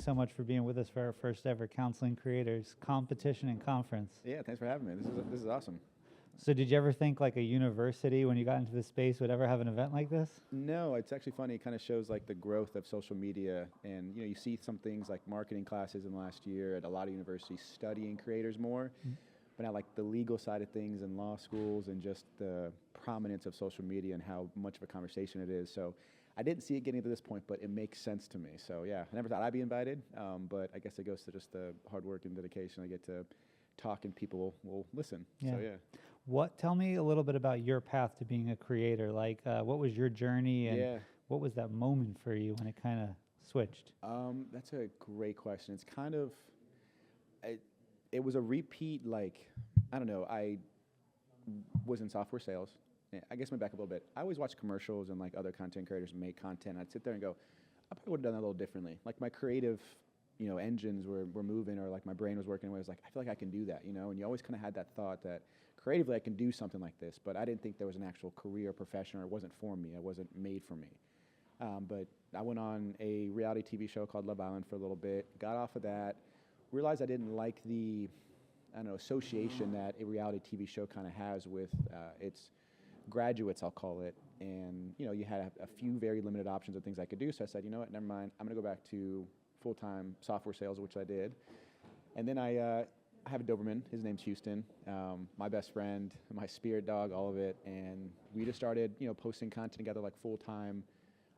so much for being with us for our first ever Counseling Creators Competition and Conference. Yeah, thanks for having me. This is awesome. So did you ever think like a university, when you got into the space, would ever have an event like this? No, it's actually funny. It kind of shows like the growth of social media, and you see some things like marketing classes in the last year at a lot of universities studying creators more. But now, like the legal side of things in law schools and just the prominence of social media and how much of a conversation it is. So I didn't see it getting to this point, but it makes sense to me. So yeah, I never thought I'd be invited, but I guess it goes to just the hard work and dedication. I get to talk and people will listen. Yeah. So yeah. Tell me a little bit about your path to being a creator. Like, what was your journey, and what was that moment for you when it kind of switched? That's a great question. It's kind of, it was a repeat, like, I don't know, I was in software sales. I guess I'm back a little bit. I always watch commercials and like other content creators make content. I'd sit there and go, I probably would have done that a little differently. Like my creative, engines were moving, or like my brain was working. I was like, I feel like I can do that, and you always kind of had that thought that creatively I can do something like this, but I didn't think there was an actual career or profession, or it wasn't for me. It wasn't made for me. But I went on a reality TV show called Love Island for a little bit, got off of that, realized I didn't like the, association that a reality TV show kind of has with its graduates, I'll call it. And, you had a few very limited options of things I could do. So I said, you know what, never mind. I'm going to go back to full-time software sales, which I did. And then I have a Doberman. His name's Houston. My best friend, my spirit dog, all of it. And we just started, posting content together like full-time.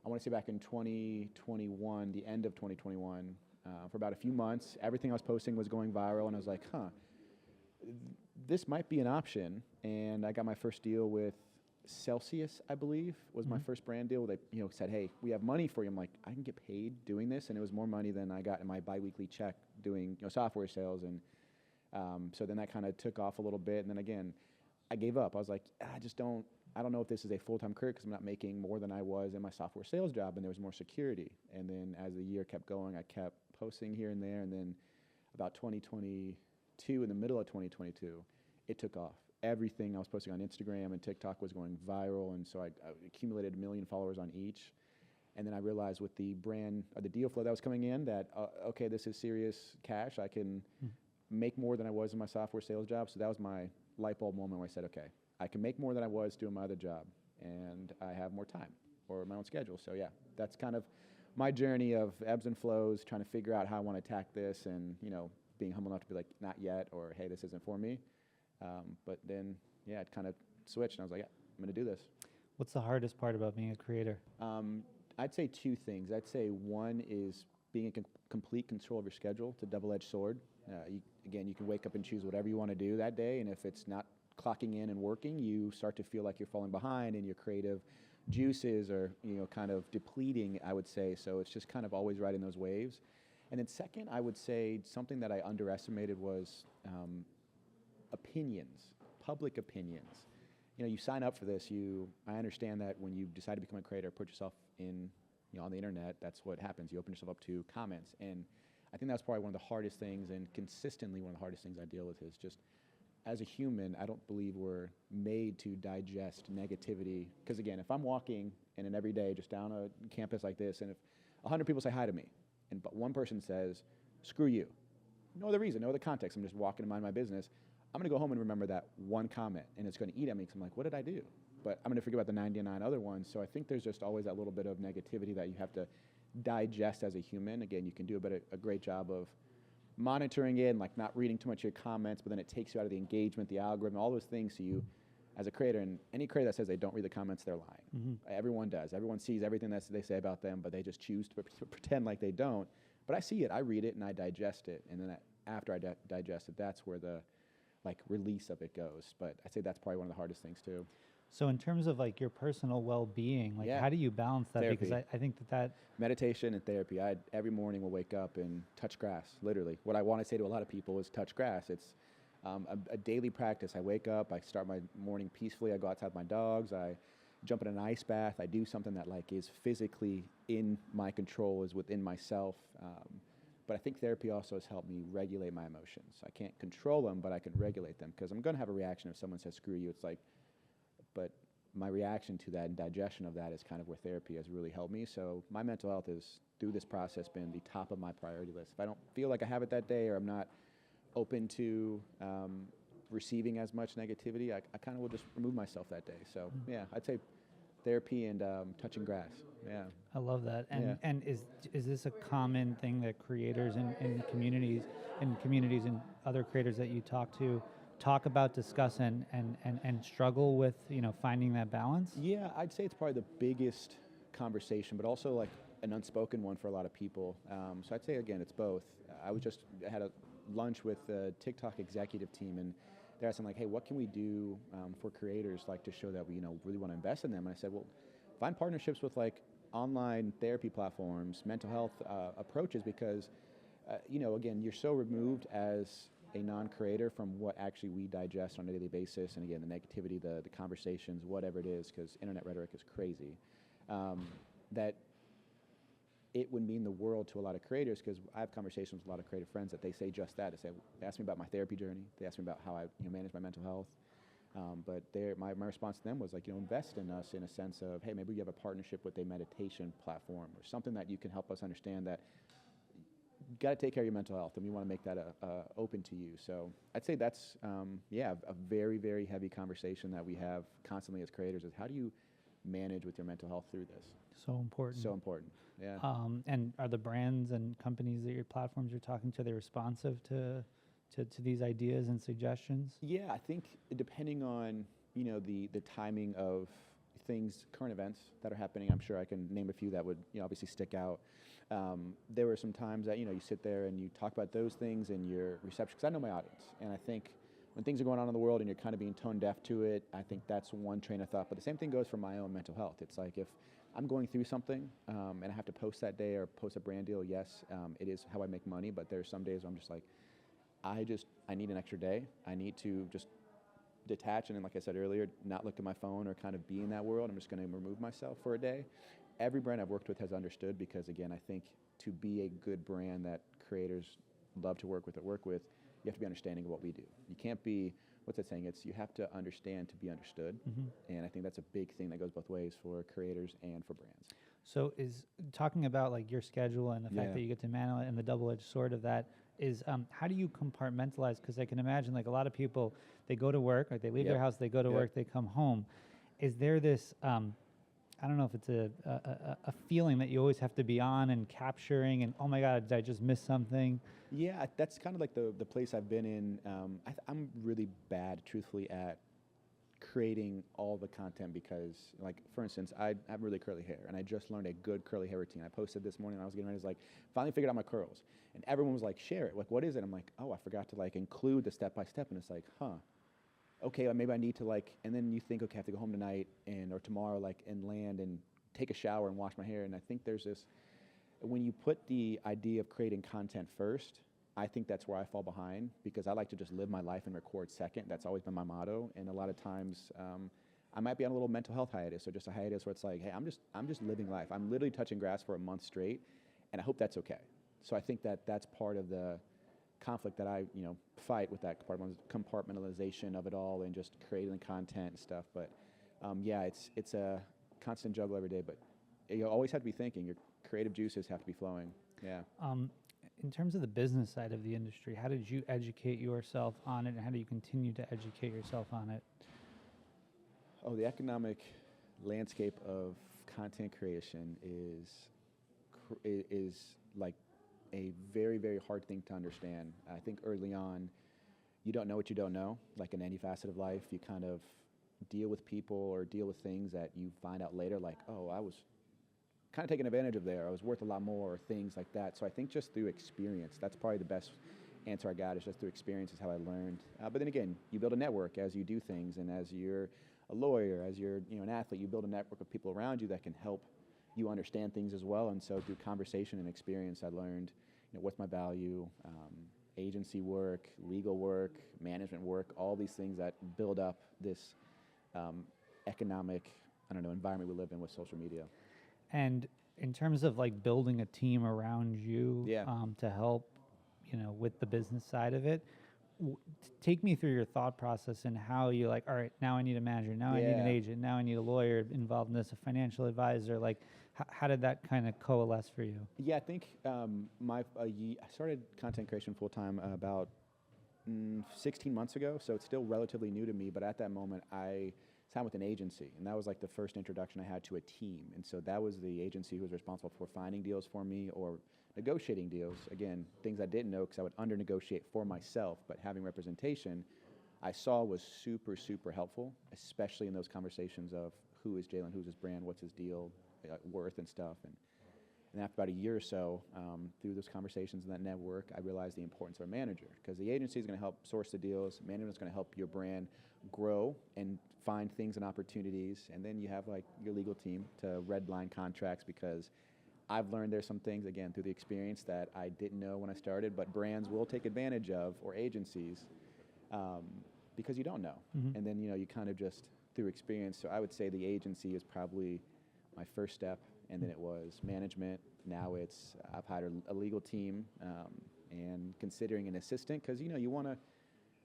I want to say back in 2021, the end of 2021, for about a few months. Everything I was posting was going viral, and I was like, this might be an option. And I got my first deal with Celsius, I believe, was my first brand deal. They, said, hey, we have money for you. I'm like, I can get paid doing this, and it was more money than I got in my biweekly check doing, software sales. And so then that kind of took off a little bit, and then again, I gave up. I was like, I don't know if this is a full-time career because I'm not making more than I was in my software sales job, and there was more security. And then as the year kept going, I kept posting here and there, and then about 2022, in the middle of 2022, it took off. Everything I was posting on Instagram and TikTok was going viral, and so I accumulated 1 million followers on each. And then I realized with the brand or the deal flow that was coming in that, okay, this is serious cash. I can make more than I was in my software sales job. So that was my light bulb moment where I said, okay, I can make more than I was doing my other job, and I have more time or my own schedule. So yeah, that's kind of my journey of ebbs and flows, trying to figure out how I want to attack this, and being humble enough to be like, not yet, or hey, this isn't for me. But then, yeah, it kind of switched, and I was like, yeah, I'm going to do this. What's the hardest part about being a creator? I'd say two things. I'd say one is being in complete control of your schedule. It's a double-edged sword. You can wake up and choose whatever you want to do that day, and if it's not clocking in and working, you start to feel like you're falling behind, and your creative juices are, kind of depleting, I would say. So it's just kind of always riding those waves. And then second, I would say something that I underestimated was opinions, public opinions. You sign up for this. I understand that when you decide to become a creator, put yourself in, on the internet, that's what happens. You open yourself up to comments. And I think that's probably one of the hardest things, and consistently one of the hardest things I deal with, is just, as a human, I don't believe we're made to digest negativity. Because again, if I'm walking in an everyday just down a campus like this, and if 100 people say hi to me, but one person says, screw you, no other reason, no other context, I'm just walking to mind my business, I'm going to go home and remember that one comment, and it's going to eat at me because I'm like, what did I do? But I'm going to forget about the 99 other ones. So I think there's just always that little bit of negativity that you have to digest as a human. Again, you can do a great job of monitoring it and like not reading too much of your comments, but then it takes you out of the engagement, the algorithm, all those things. So you, as a creator, and any creator that says they don't read the comments, they're lying. Everyone does. Everyone sees everything that they say about them, but they just choose to pretend like they don't. But I see it, I read it, and I digest it. And then after I digest it, that's where the release of it goes. But I'd say that's probably one of the hardest things too. So in terms of like your personal well-being, how do you balance that? Therapy. Because I think that meditation and therapy. Every morning will wake up and touch grass, literally. What I want to say to a lot of people is touch grass. It's a daily practice. I wake up, I start my morning peacefully, I go outside with my dogs, I jump in an ice bath, I do something that is physically in my control, is within myself. But I think therapy also has helped me regulate my emotions. I can't control them, but I can regulate them, because I'm going to have a reaction if someone says, screw you. It's like, but my reaction to that and digestion of that is kind of where therapy has really helped me. So my mental health is, through this process, been the top of my priority list. If I don't feel like I have it that day, or I'm not open to receiving as much negativity, I kind of will just remove myself that day. So yeah, I'd say therapy and touching grass. Yeah. I love that. And is this a common thing that creators in communities and other creators that you talk about, discuss, and struggle with, finding that balance? Yeah, I'd say it's probably the biggest conversation, but also like an unspoken one for a lot of people. So I'd say, again, it's both. I had a lunch with the TikTok executive team, and they're asking like, hey, what can we do for creators, like, to show that we, really want to invest in them? And I said, well, find partnerships with like online therapy platforms, mental health approaches, because, again, you're so removed as a non-creator from what actually we digest on a daily basis. And again, the negativity, the conversations, whatever it is, because internet rhetoric is crazy, that it would mean the world to a lot of creators, because I have conversations with a lot of creative friends that they say just that. They ask me about my therapy journey. They ask me about how I manage my mental health. But my response to them was like, invest in us in a sense of, hey, maybe you have a partnership with a meditation platform or something that you can help us understand that you got to take care of your mental health, and we want to make that open to you. So I'd say that's, a very, very heavy conversation that we have constantly as creators is, how do you manage with your mental health through this? So important. So important, yeah. And are the brands and companies that your platforms are talking to, they responsive to these ideas and suggestions? Yeah, I think depending on, the timing of things, current events that are happening, I'm sure I can name a few that would, obviously stick out. There were some times that, you sit there and you talk about those things and your reception, because I know my audience, and I think when things are going on in the world and you're kind of being tone deaf to it, I think that's one train of thought. But the same thing goes for my own mental health. It's like, if I'm going through something and I have to post that day or post a brand deal, yes, it is how I make money, but there's some days where I'm just like, I need an extra day. I need to just detach, and then, like I said earlier, not look at my phone or kind of be in that world. I'm just going to remove myself for a day. Every brand I've worked with has understood, because, again, I think to be a good brand that creators love to work with, you have to be understanding of what we do. You can't be, what's that saying? You have to understand to be understood. Mm-hmm. And I think that's a big thing that goes both ways for creators and for brands. So is talking about like your schedule and the fact that you get to manage it, and the double-edged sword of that is, how do you compartmentalize? Because I can imagine, like, a lot of people, they go to work, like they leave their house, they go to work, they come home. Is there this, I don't know if it's a feeling that you always have to be on and capturing, and oh my God, did I just miss something? Yeah, that's kind of like the place I've been in. I'm really bad, truthfully, at creating all the content, because, like, for instance, I have really curly hair, and I just learned a good curly hair routine. I posted this morning, and I was getting ready, like, finally figured out my curls, and everyone was like, share it. Like, what is it? I'm like, oh, I forgot to, like, include the step-by-step, and it's like, okay, well, maybe I need to, like, and then you think, okay, I have to go home tonight or tomorrow, like, and land and take a shower and wash my hair. And I think there's this, when you put the idea of creating content first, I think that's where I fall behind, because I like to just live my life and record second. That's always been my motto. And a lot of times, I might be on a little mental health hiatus, or just a hiatus where it's like, hey, I'm just living life. I'm literally touching grass for a month straight, and I hope that's okay. So I think that's part of the conflict that I, fight with, that compartmentalization of it all and just creating the content and stuff. But it's a constant juggle every day. But you always have to be thinking. Your creative juices have to be flowing. Yeah. In terms of the business side of the industry, how did you educate yourself on it, and how do you continue to educate yourself on it? Oh, the economic landscape of content creation is like a very, very hard thing to understand. I think early on, you don't know what you don't know. Like in any facet of life, you kind of deal with people or deal with things that you find out later, like, oh, I was kind of taken advantage of there. I was worth a lot more, or things like that. So I think just through experience, that's probably the best answer I got, is just through experience is how I learned. But then again, you build a network as you do things, and as you're a lawyer, as you're an athlete, you build a network of people around you that can help you understand things as well. And so through conversation and experience, I learned, what's my value, agency work, legal work, management work, all these things that build up this economic, environment we live in with social media. And in terms of like building a team around you to help, with the business side of it, Take me through your thought process and how you like, all right, now I need a manager, now I need an Yeah. agent, now I need a lawyer involved in this, a financial advisor. Like, how did that kind of coalesce for you? Yeah, I think I started content creation full time about 16 months ago, so it's still relatively new to me. But at that moment, I signed with an agency, and that was like the first introduction I had to a team. And so that was the agency who was responsible for finding deals for me or negotiating deals. Again, things I didn't know because I would under negotiate for myself, but having representation I saw was super, super helpful, especially in those conversations of who is Jalen, who's his brand, what's his deal, worth and stuff. And after about a year or so, through those conversations and that network, I realized the importance of a manager because the agency is going to help source the deals, management is going to help your brand grow and find things and opportunities, and then you have like your legal team to redline contracts because I've learned there's some things, again, through the experience that I didn't know when I started, but brands will take advantage of, or agencies, because you don't know. Mm-hmm. And then, you kind of just through experience. So I would say the agency is probably my first step, and then it was management. Now I've hired a legal team, and considering an assistant, because, you want to,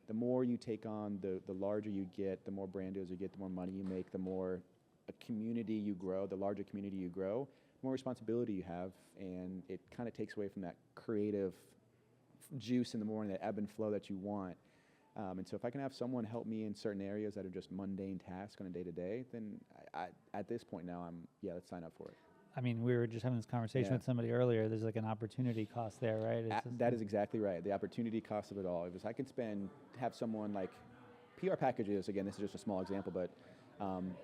the more you take on, the larger you get, the more brand deals you get, the more money you make, the more a community you grow, the larger community you grow, the more responsibility you have, and it kind of takes away from that creative juice in the morning, that ebb and flow that you want. And so if I can have someone help me in certain areas that are just mundane tasks on a day-to-day, then I at this point now, let's sign up for it. I mean, we were just having this conversation with somebody earlier. There's like an opportunity cost there, right? That is exactly right. The opportunity cost of it all. If I can have someone like PR packages, again, this is just a small example, but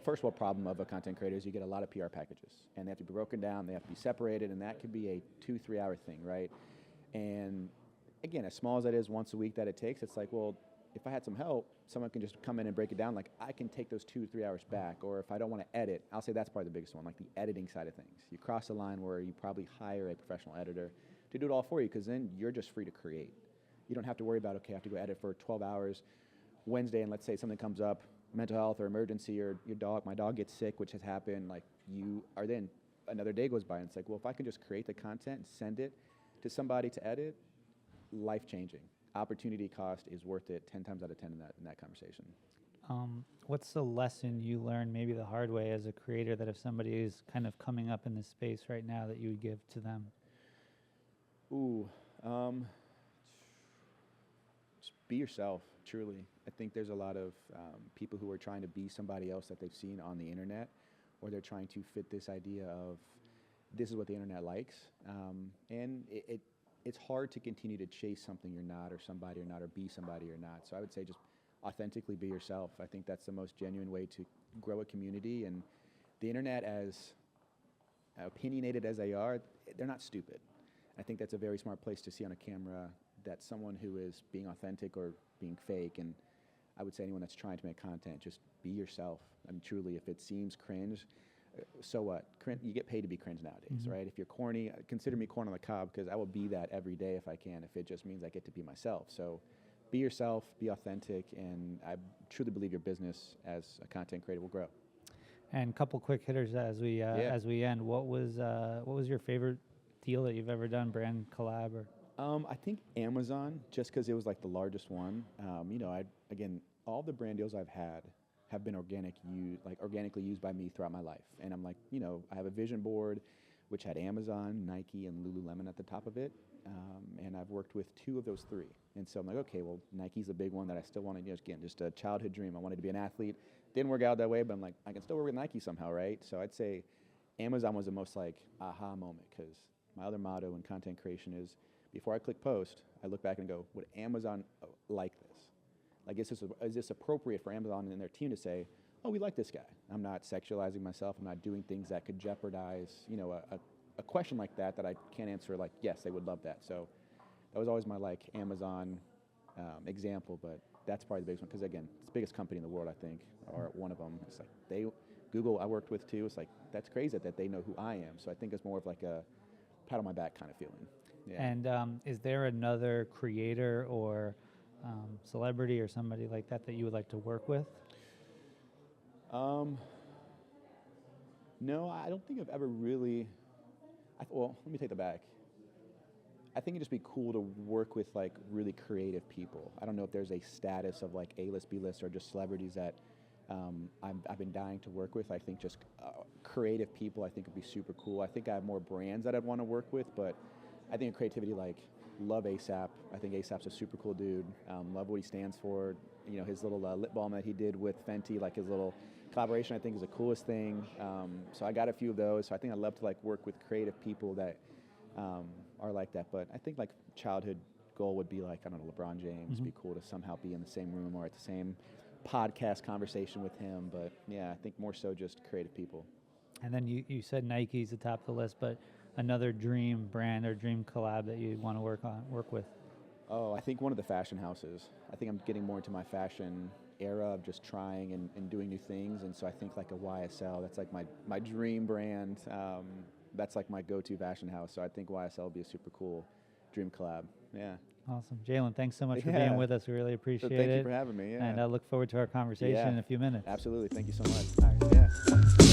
first world problem of a content creator is you get a lot of PR packages, and they have to be broken down, they have to be separated, and that could be a 2-3 hour thing, right? And again, as small as that is once a week that it takes, it's like, well, if I had some help, someone can just come in and break it down. Like, I can take those 2-3 hours back. Or if I don't want to edit, I'll say that's probably the biggest one, like the editing side of things. You cross the line where you probably hire a professional editor to do it all for you, because then you're just free to create. You don't have to worry about, okay, I have to go edit for 12 hours Wednesday, and let's say something comes up, mental health or emergency, or my dog gets sick, which has happened. Like, you are then, another day goes by, and it's like, well, if I can just create the content and send it to somebody to edit, life-changing. Opportunity cost is worth it 10 times out of 10 in that conversation. What's the lesson you learned maybe the hard way as a creator that if somebody is kind of coming up in this space right now that you would give to them? Just be yourself, truly. I think there's a lot of people who are trying to be somebody else that they've seen on the internet, or they're trying to fit this idea of this is what the internet likes. And it's hard to continue to chase something you're not, or somebody you're not, or be somebody you're not. So I would say just authentically be yourself. I think that's the most genuine way to grow a community. And the internet, as opinionated as they are, they're not stupid. I think that's a very smart place to see on a camera that someone who is being authentic or being fake. And I would say anyone that's trying to make content, just be yourself. I mean, truly, if it seems cringe, so what? You get paid to be cringe nowadays, right? If you're corny, consider me corn on the cob, because I will be that every day if I can, if it just means I get to be myself. So be yourself, be authentic, and I truly believe your business as a content creator will grow. And a couple quick hitters as we end. What was your favorite deal that you've ever done, brand collab? Or I think Amazon, just because it was like the largest one. Again, all the brand deals I've had have been organically used by me throughout my life. And I'm like, I have a vision board which had Amazon, Nike, and Lululemon at the top of it. And I've worked with 2 of those 3. And so I'm like, okay, well, Nike's a big one that I still want to, again, just a childhood dream. I wanted to be an athlete. Didn't work out that way, but I'm like, I can still work with Nike somehow, right? So I'd say Amazon was the most like aha moment, because my other motto in content creation is, before I click post, I look back and go, would Amazon like this? Like, is this appropriate for Amazon and their team to say, oh, we like this guy? I'm not sexualizing myself. I'm not doing things that could jeopardize, a question like that I can't answer like, yes, they would love that. So that was always my Amazon example, but that's probably the biggest one, because again, it's the biggest company in the world, I think, or one of them. It's like Google I worked with too. It's like, that's crazy that they know who I am. So I think it's more of like a pat on my back kind of feeling. Yeah. And is there another creator or celebrity or somebody like that you would like to work with? No, I don't think I've ever really. Well, let me take that back. I think it'd just be cool to work with like really creative people. I don't know if there's a status of like A-list, B-list, or just celebrities that I've been dying to work with. I think just creative people I think would be super cool. I think I have more brands that I'd want to work with, but I think in creativity, like, love ASAP. I think ASAP's a super cool dude. Love what he stands for. You know, his little lip balm that he did with Fenty, like his little collaboration, I think is the coolest thing. So I got a few of those. So I think I'd love to like work with creative people that are like that. But I think like childhood goal would be like, I don't know, LeBron James. Be cool to somehow be in the same room or at the same podcast conversation with him. But yeah, I think more so just creative people. And then you said Nike's the top of the list, but another dream brand or dream collab that you want to work with? Oh, I think one of the fashion houses. I think I'm getting more into my fashion era of just trying and doing new things. And so I think like a YSL, that's like my dream brand. That's like my go-to fashion house. So I think YSL would be a super cool dream collab. Yeah. Awesome. Jalen, thanks so much for being with us. We really appreciate it. Thank you for having me. Yeah. And I look forward to our conversation in a few minutes. Absolutely. Thank you so much. All right. Yeah.